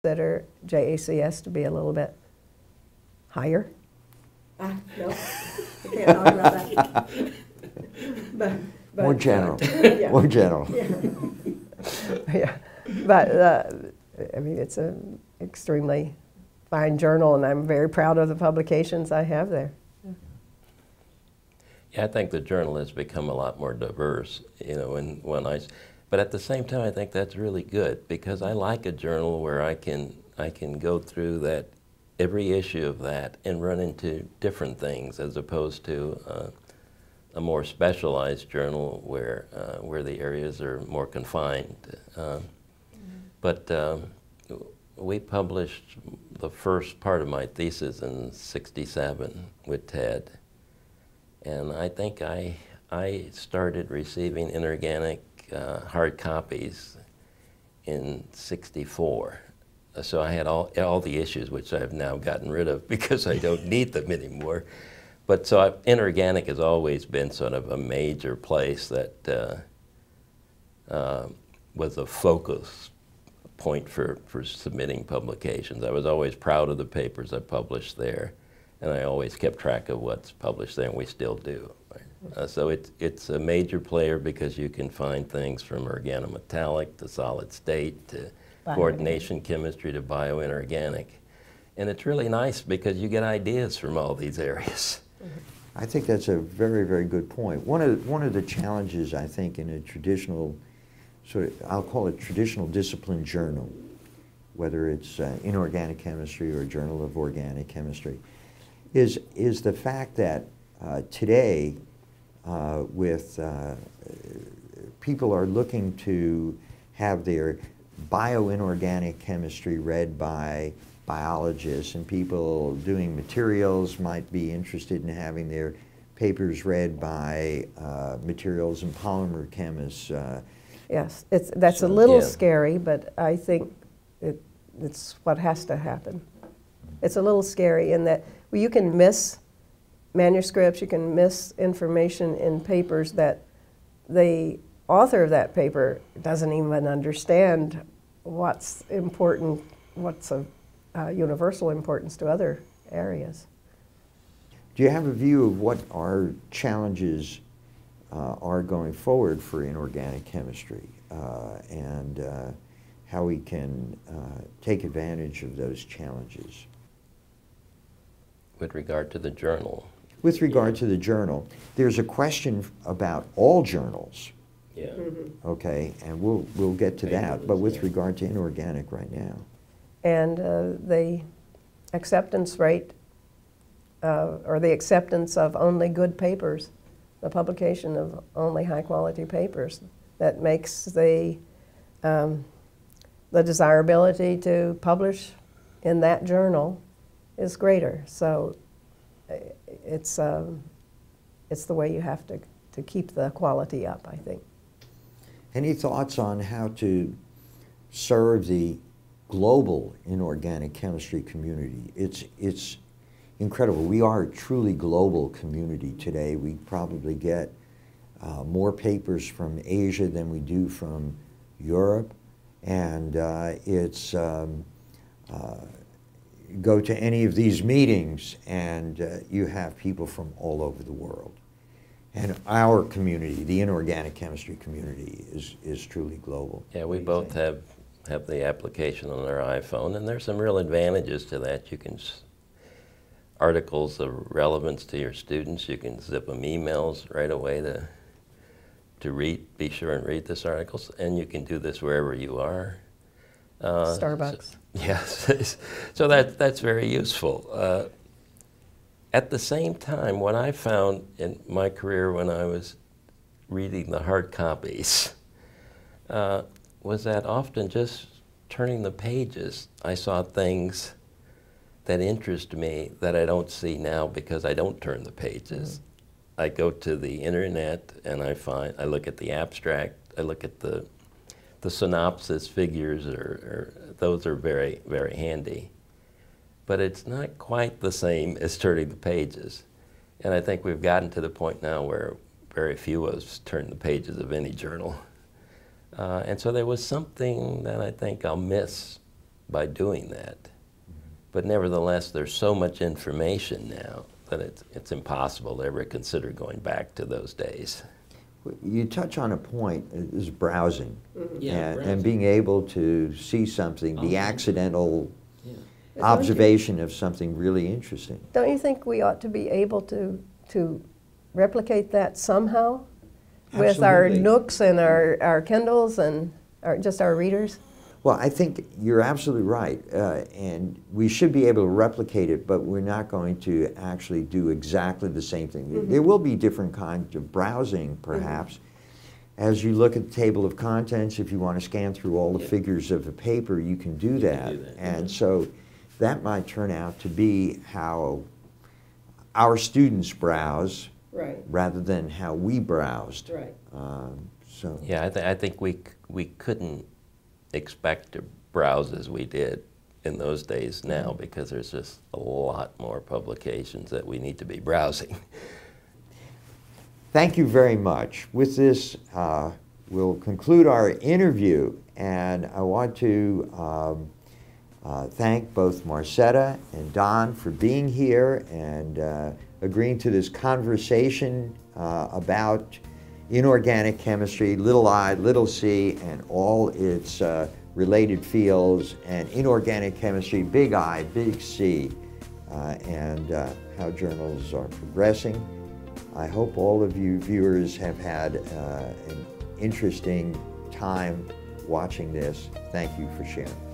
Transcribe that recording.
consider JACS to be a little bit higher? No, we can't talk about that. but, more general. Yeah. More general. Yeah. Yeah, but I mean, it's an extremely fine journal, and I'm very proud of the publications I have there. Yeah, I think the journal has become a lot more diverse, you know, but at the same time, I think that's really good, because I like a journal where I can go through that, every issue of that, and run into different things, as opposed to a more specialized journal where the areas are more confined. But we published the first part of my thesis in '67 with Ted, and I think I started receiving inorganic hard copies in '64. So I had all the issues, which I've now gotten rid of because I don't need them anymore. But so inorganic has always been sort of a major place that was a focus point for submitting publications. I was always proud of the papers I published there, and I always kept track of what's published there, and we still do. So it's a major player because you can find things from organometallic to solid state to coordination chemistry to bioinorganic. And it's really nice because you get ideas from all these areas. I think that's a very, very good point. One of the challenges, I think, in a traditional, I'll call it traditional discipline journal, whether it's inorganic chemistry or a journal of organic chemistry, is the fact that today, people are looking to have their bioinorganic chemistry read by biologists, and people doing materials might be interested in having their papers read by materials and polymer chemists. Yes, that's a little scary, but I think it's what has to happen. It's a little scary in that you can miss manuscripts, you can miss information in papers that the author of that paper doesn't even understand what's important, what's of universal importance to other areas. Do you have a view of what our challenges are going forward for inorganic chemistry and how we can take advantage of those challenges? With regard to the journal? With regard to the journal, there's a question about all journals. Yeah. Mm-hmm. Okay, and we'll get to that, but with regard to inorganic right now. And the acceptance rate, or the acceptance of only good papers, the publication of only high-quality papers, that makes the desirability to publish in that journal is greater. So it's the way you have to keep the quality up, I think. Any thoughts on how to serve the global inorganic chemistry community? It's incredible. We are a truly global community today. We probably get more papers from Asia than we do from Europe, and go to any of these meetings and you have people from all over the world. And our community, the inorganic chemistry community, is truly global. Yeah, we both have the application on our iPhone, and there's some real advantages to that. You can articles of relevance to your students, you can zip them emails right away to read, be sure and read this articles, and you can do this wherever you are. Starbucks. Yes, so that's very useful. At the same time, what I found in my career when I was reading the hard copies was that often just turning the pages, I saw things that interest me that I don't see now because I don't turn the pages. Mm-hmm. I go to the internet and I look at the abstract, I look at the synopsis figures, or those are very, very handy. But it's not quite the same as turning the pages. And I think we've gotten to the point now where very few of us turn the pages of any journal. And so there was something that I think I'll miss by doing that. But nevertheless, there's so much information now that it's impossible to ever consider going back to those days. You touch on a point, is browsing. Yeah, And being able to see something, the accidental Don't observation of something really interesting. Don't you think we ought to be able to replicate that somehow? With our Absolutely. Nooks and our Kindles and just our readers? Well, I think you're absolutely right, and we should be able to replicate it, but we're not going to actually do exactly the same thing. There will be different kinds of browsing, perhaps. As you look at the table of contents, if you want to scan through all the figures of a paper, you can do that. And so that might turn out to be how our students browse, Right. rather than how we browsed. Right. So Yeah, I think we couldn't expect to browse as we did in those days now, because there's just a lot more publications that we need to be browsing. thank you very much. With this, we'll conclude our interview, and I want to thank both Marcetta and Don for being here and agreeing to this conversation about inorganic chemistry, little I, little c, and all its related fields, and inorganic chemistry, big I, big C, and how journals are progressing. I hope all of you viewers have had an interesting time watching this. Thank you for sharing.